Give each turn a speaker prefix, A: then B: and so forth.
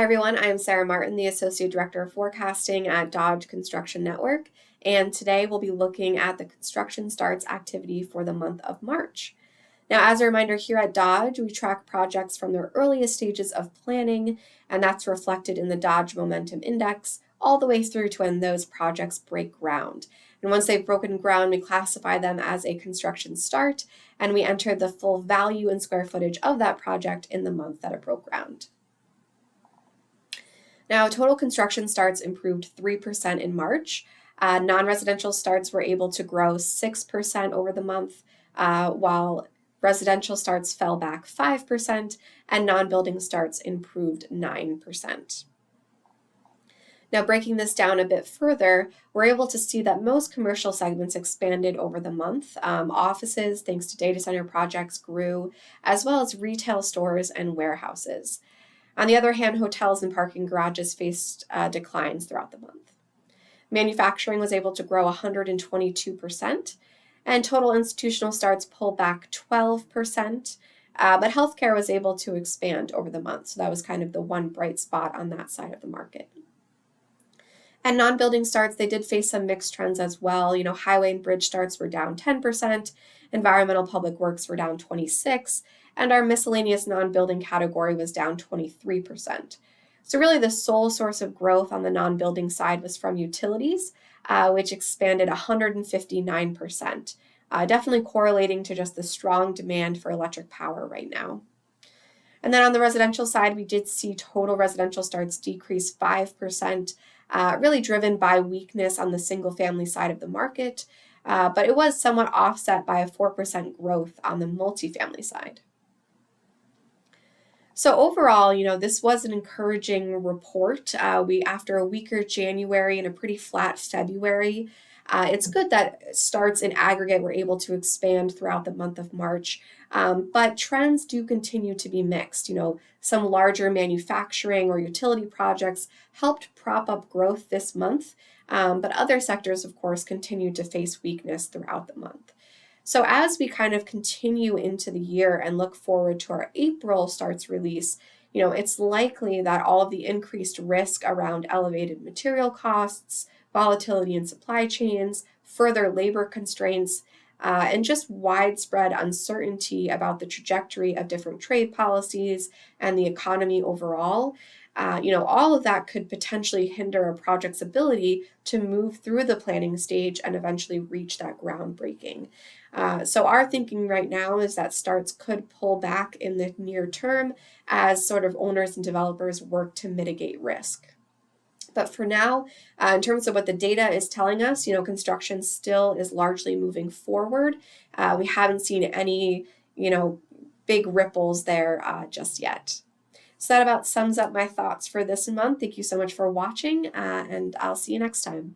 A: Hi everyone, I'm Sarah Martin, the Associate Director of Forecasting at Dodge Construction Network, and today we'll be looking at the construction starts activity for the month of March. Now, as a reminder, here at Dodge, we track projects from their earliest stages of planning, and that's reflected in the Dodge Momentum Index, all the way through to when those projects break ground. And once they've broken ground, we classify them as a construction start, and we enter the full value in square footage of that project in the month that it broke ground. Now, total construction starts improved 3% in March. Non-residential starts were able to grow 6% over the month, while residential starts fell back 5%, and non-building starts improved 9%. Now, breaking this down a bit further, we're able to see that most commercial segments expanded over the month. Offices, thanks to data center projects, grew, as well as retail stores and warehouses. On the other hand, hotels and parking garages faced declines throughout the month. Manufacturing was able to grow 122%, and total institutional starts pulled back 12%, but healthcare was able to expand over the month, so that was kind of the one bright spot on that side of the market. And non-building starts, they did face some mixed trends as well. Highway and bridge starts were down 10%, environmental public works were down 26%, and our miscellaneous non-building category was down 23%. So really the sole source of growth on the non-building side was from utilities, which expanded 159%, definitely correlating to just the strong demand for electric power right now. And then on the residential side, we did see total residential starts decrease 5%, really driven by weakness on the single-family side of the market, but it was somewhat offset by a 4% growth on the multifamily side. So overall, this was an encouraging report. After a weaker January and a pretty flat February, it's good that starts in aggregate were able to expand throughout the month of March, but trends do continue to be mixed. Some larger manufacturing or utility projects helped prop up growth this month, but other sectors, of course, continue to face weakness throughout the month. So as we kind of continue into the year and look forward to our April starts release, it's likely that all of the increased risk around elevated material costs, volatility in supply chains, further labor constraints, and just widespread uncertainty about the trajectory of different trade policies and the economy overall, all of that could potentially hinder a project's ability to move through the planning stage and eventually reach that groundbreaking. So our thinking right now is that starts could pull back in the near term as sort of owners and developers work to mitigate risk. But for now, in terms of what the data is telling us, construction still is largely moving forward. We haven't seen any, big ripples there just yet. So that about sums up my thoughts for this month. Thank you so much for watching, and I'll see you next time.